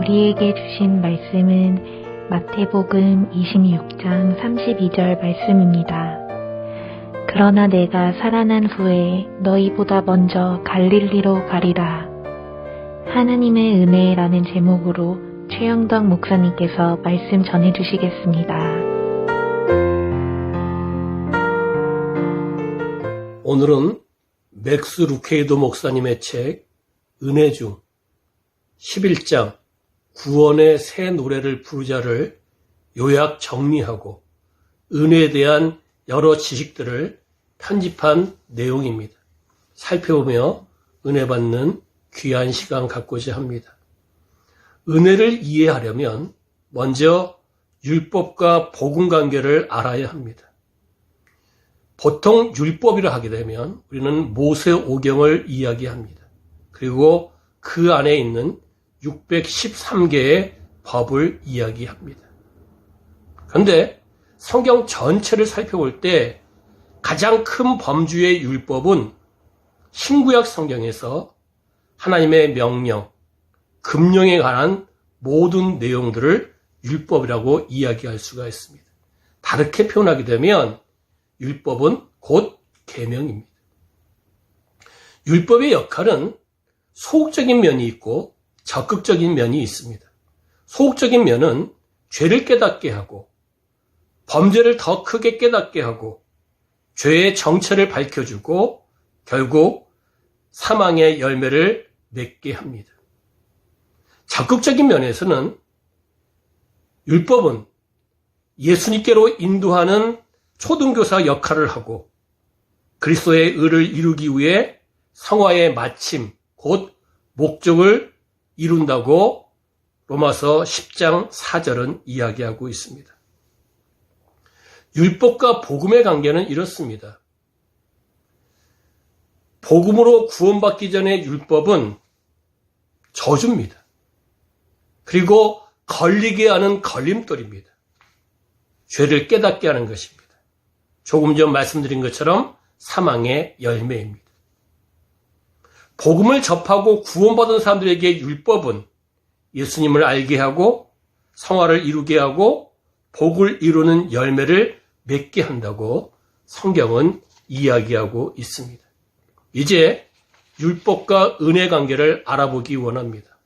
우리에게 주신 말씀은 마태복음 26장 32절 말씀입니다. 그러나 내가 살아난 후에 너희보다 먼저 갈릴리로 가리라. 하나님의 은혜라는 제목으로 최영덕 목사님께서 말씀 전해주시겠습니다. 오늘은 맥스 루케이도 목사님의 책 은혜 중 11장 구원의 새 노래를 부르자를 요약 정리하고 은혜에 대한 여러 지식들을 편집한 내용입니다. 살펴보며 은혜 받는 귀한 시간 갖고자 합니다. 은혜를 이해하려면 먼저 율법과 복음 관계를 알아야 합니다. 보통 율법이라 하게 되면 우리는 모세오경을 이야기합니다. 그리고 그 안에 있는 613개의 법을 이야기합니다. 그런데 성경 전체를 살펴볼 때 가장 큰 범주의 율법은 신구약 성경에서 하나님의 명령, 금령에 관한 모든 내용들을 율법이라고 이야기할 수가 있습니다. 다르게 표현하게 되면 율법은 곧 계명입니다. 율법의 역할은 소극적인 면이 있고 적극적인 면이 있습니다. 소극적인 면은 죄를 깨닫게 하고 범죄를 더 크게 깨닫게 하고 죄의 정체를 밝혀주고 결국 사망의 열매를 맺게 합니다. 적극적인 면에서는 율법은 예수님께로 인도하는 초등교사 역할을 하고 그리스도의 의를 이루기 위해 성화의 마침, 곧 목적을 이룬다고 로마서 10장 4절은 이야기하고 있습니다. 율법과 복음의 관계는 이렇습니다. 복음으로 구원받기 전에 율법은 저주입니다. 그리고 걸리게 하는 걸림돌입니다. 죄를 깨닫게 하는 것입니다. 조금 전 말씀드린 것처럼 사망의 열매입니다. 복음을 접하고 구원받은 사람들에게 율법은 예수님을 알게 하고 성화를 이루게 하고 복을 이루는 열매를 맺게 한다고 성경은 이야기하고 있습니다. 이제 율법과 은혜 관계를 알아보기 원합니다.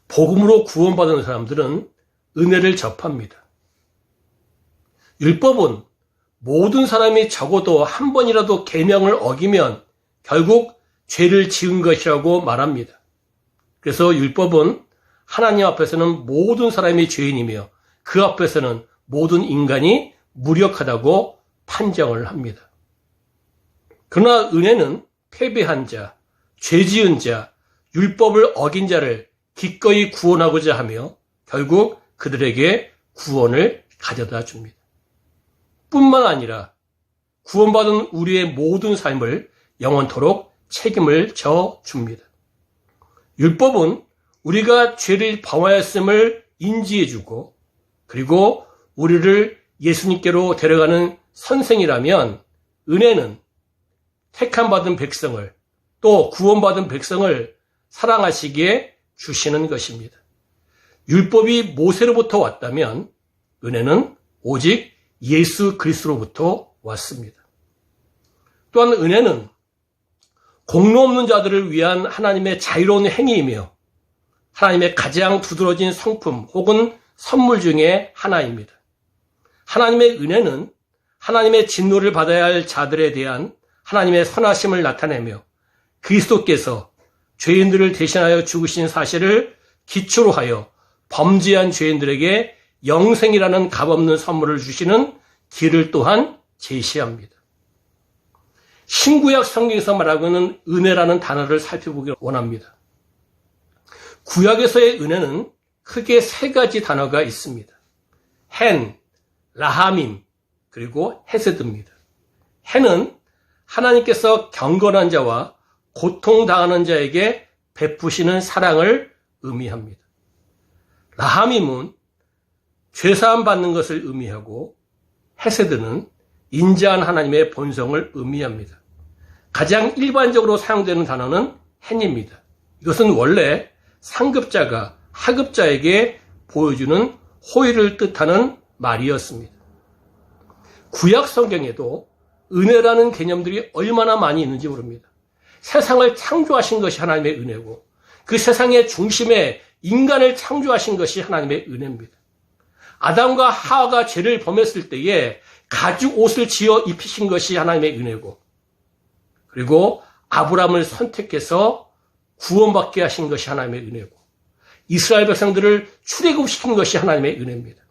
복음으로 구원받은 사람들은 은혜를 접합니다. 율법은 모든 사람이 적어도 한 번이라도 계명을 어기면 결국 죄를 지은 것이라고 말합니다. 그래서 율법은 하나님 앞에서는 모든 사람이 죄인이며 그 앞에서는 모든 인간이 무력하다고 판정을 합니다. 그러나 은혜는 패배한 자, 죄 지은 자, 율법을 어긴 자를 기꺼이 구원하고자 하며 결국 그들에게 구원을 가져다 줍니다. 뿐만 아니라 구원받은 우리의 모든 삶을 영원토록 책임을 져 줍니다. 율법은 우리가 죄를 범하였음을 인지해주고 그리고 우리를 예수님께로 데려가는 선생이라면 은혜는 택함받은 백성을 또 구원받은 백성을 사랑하시기에 주시는 것입니다. 율법이 모세로부터 왔다면 은혜는 오직 예수 그리스도로부터 왔습니다. 또한 은혜는 공로 없는 자들을 위한 하나님의 자유로운 행위이며 하나님의 가장 두드러진 성품 혹은 선물 중에 하나입니다. 하나님의 은혜는 하나님의 진노를 받아야 할 자들에 대한 하나님의 선하심을 나타내며 그리스도께서 죄인들을 대신하여 죽으신 사실을 기초로 하여 범죄한 죄인들에게 영생이라는 값없는 선물을 주시는 길을 또한 제시합니다. 신구약 성경에서 말하고는 은혜라는 단어를 살펴보기 원합니다. 구약에서의 은혜는 크게 세 가지 단어가 있습니다. 헨, 라하밈, 그리고 헤세드입니다. 헨은 하나님께서 경건한 자와 고통당하는 자에게 베푸시는 사랑을 의미합니다. 라하밈은 죄사함 받는 것을 의미하고 헤세드는 인자한 하나님의 본성을 의미합니다. 가장 일반적으로 사용되는 단어는 헨입니다. 이것은 원래 상급자가 하급자에게 보여주는 호의를 뜻하는 말이었습니다. 구약 성경에도 은혜라는 개념들이 얼마나 많이 있는지 모릅니다. 세상을 창조하신 것이 하나님의 은혜고 그 세상의 중심에 인간을 창조하신 것이 하나님의 은혜입니다. 아담과 하와가 죄를 범했을 때에 가죽 옷을 지어 입히신 것이 하나님의 은혜고 그리고 아브라함을 선택해서 구원받게 하신 것이 하나님의 은혜고 이스라엘 백성들을 출애굽시킨 것이 하나님의 은혜입니다.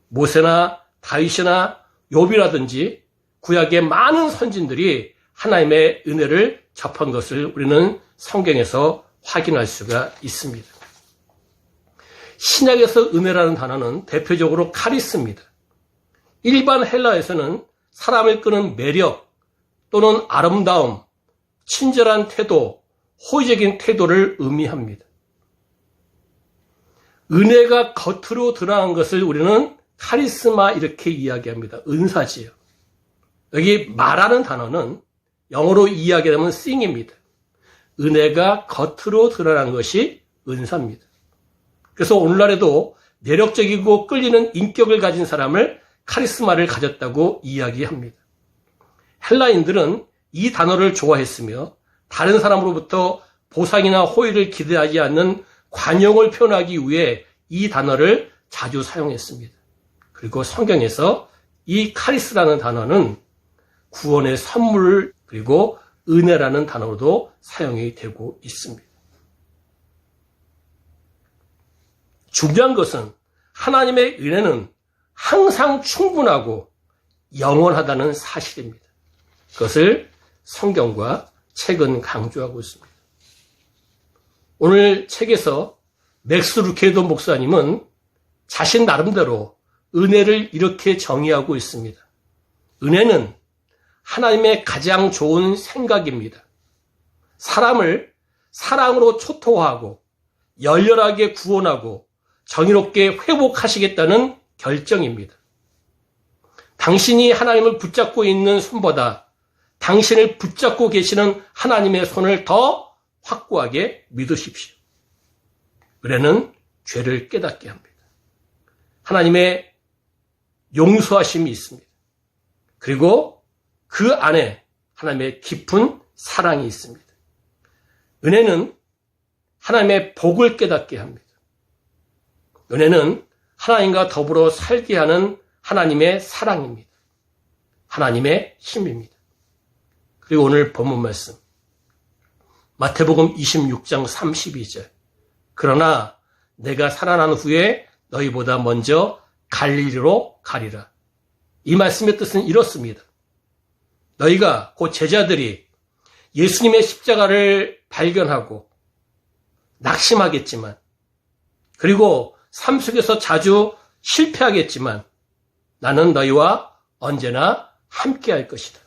모세나 다윗이나 욥이라든지 구약의 많은 선진들이 하나님의 은혜를 접한 것을 우리는 성경에서 확인할 수가 있습니다. 신약에서 은혜라는 단어는 대표적으로 카리스입니다. 일반 헬라에서는 사람을 끄는 매력 또는 아름다움, 친절한 태도, 호의적인 태도를 의미합니다. 은혜가 겉으로 드러난 것을 우리는 카리스마 이렇게 이야기합니다. 은사지요. 여기 말하는 단어는 영어로 이야기하면 sing입니다. 은혜가 겉으로 드러난 것이 은사입니다. 그래서 오늘날에도 매력적이고 끌리는 인격을 가진 사람을 카리스마를 가졌다고 이야기합니다. 헬라인들은 이 단어를 좋아했으며 다른 사람으로부터 보상이나 호의를 기대하지 않는 관용을 표현하기 위해 이 단어를 자주 사용했습니다. 그리고 성경에서 이 카리스라는 단어는 구원의 선물 그리고 은혜라는 단어로도 사용이 되고 있습니다. 중요한 것은 하나님의 은혜는 항상 충분하고 영원하다는 사실입니다. 그것을 성경과 책은 강조하고 있습니다. 오늘 책에서 맥스 루케도 목사님은 자신 나름대로 은혜를 이렇게 정의하고 있습니다. 은혜는 하나님의 가장 좋은 생각입니다. 사람을 사랑으로 초토화하고 열렬하게 구원하고 정의롭게 회복하시겠다는 결정입니다. 당신이 하나님을 붙잡고 있는 손보다 당신을 붙잡고 계시는 하나님의 손을 더 확고하게 믿으십시오. 은혜는 죄를 깨닫게 합니다. 하나님의 용서하심이 있습니다. 그리고 그 안에 하나님의 깊은 사랑이 있습니다. 은혜는 하나님의 복을 깨닫게 합니다. 은혜는 하나님과 더불어 살게 하는 하나님의 사랑입니다. 하나님의 힘입니다. 그리고 오늘 본문 말씀 마태복음 26장 32절 그러나 내가 살아난 후에 너희보다 먼저 갈릴리로 가리라. 이 말씀의 뜻은 이렇습니다. 너희가 곧 제자들이 예수님의 십자가를 발견하고 낙심하겠지만 그리고 삶 속에서 자주 실패하겠지만 나는 너희와 언제나 함께 할 것이다.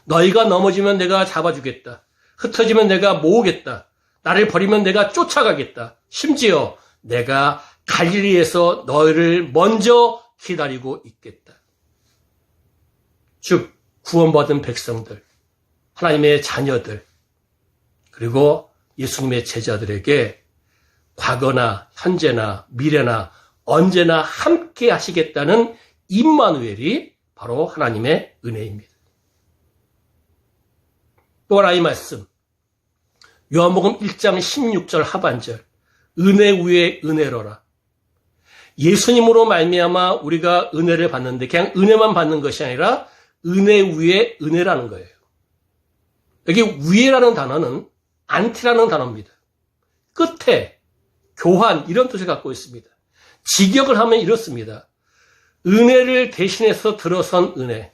너희가 넘어지면 내가 잡아주겠다. 흩어지면 내가 모으겠다. 나를 버리면 내가 쫓아가겠다. 심지어 내가 갈릴리에서 너희를 먼저 기다리고 있겠다. 즉 구원받은 백성들, 하나님의 자녀들, 그리고 예수님의 제자들에게 과거나 현재나 미래나 언제나 함께 하시겠다는 임마누엘이 바로 하나님의 은혜입니다. 또 하나의 말씀 요한복음 1장 16절 하반절 은혜 위에 은혜로라. 예수님으로 말미암아 우리가 은혜를 받는데 그냥 은혜만 받는 것이 아니라 은혜 위에 은혜라는 거예요. 여기 위에라는 단어는 안티라는 단어입니다. 끝에 교환 이런 뜻을 갖고 있습니다. 직역을 하면 이렇습니다. 은혜를 대신해서 들어선 은혜.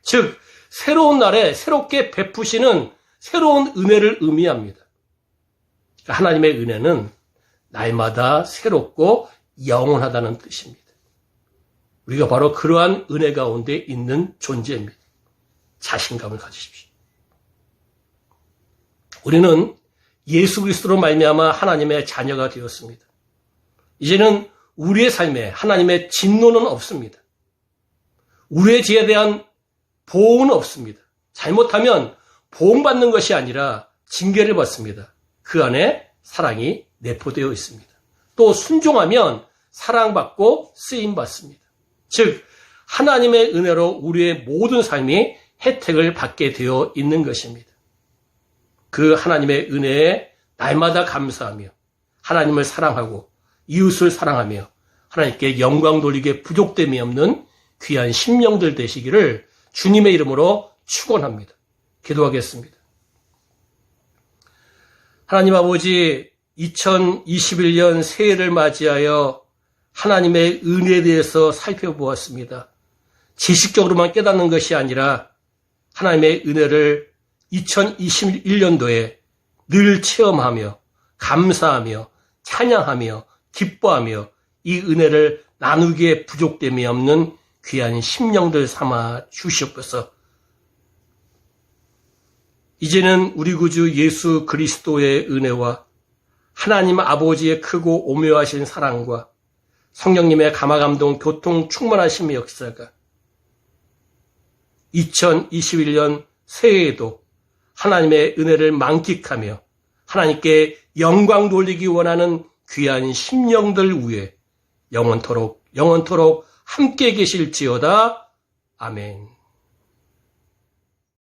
즉 새로운 날에 새롭게 베푸시는 새로운 은혜를 의미합니다. 하나님의 은혜는 날마다 새롭고 영원하다는 뜻입니다. 우리가 바로 그러한 은혜 가운데 있는 존재입니다. 자신감을 가지십시오. 우리는 예수 그리스도로 말미암아 하나님의 자녀가 되었습니다. 이제는 우리의 삶에 하나님의 진노는 없습니다. 우리의 죄에 대한 보응은 없습니다. 잘못하면 보응받는 것이 아니라 징계를 받습니다. 그 안에 사랑이 내포되어 있습니다. 또 순종하면 사랑받고 쓰임받습니다. 즉 하나님의 은혜로 우리의 모든 삶이 혜택을 받게 되어 있는 것입니다. 그 하나님의 은혜에 날마다 감사하며 하나님을 사랑하고 이웃을 사랑하며 하나님께 영광 돌리기에 부족됨이 없는 귀한 심령들 되시기를 주님의 이름으로 축원합니다. 기도하겠습니다. 하나님 아버지, 2021년 새해를 맞이하여 하나님의 은혜에 대해서 살펴보았습니다. 지식적으로만 깨닫는 것이 아니라 하나님의 은혜를 2021년도에 늘 체험하며 감사하며 찬양하며 기뻐하며 이 은혜를 나누기에 부족됨이 없는 귀한 심령들 삼아 주시옵소서. 이제는 우리 구주 예수 그리스도의 은혜와 하나님 아버지의 크고 오묘하신 사랑과 성령님의 감화감동 교통 충만하심의 역사가 2021년 새해에도 하나님의 은혜를 만끽하며 하나님께 영광 돌리기 원하는 귀한 심령들 위에 영원토록 함께 계실지어다. 아멘.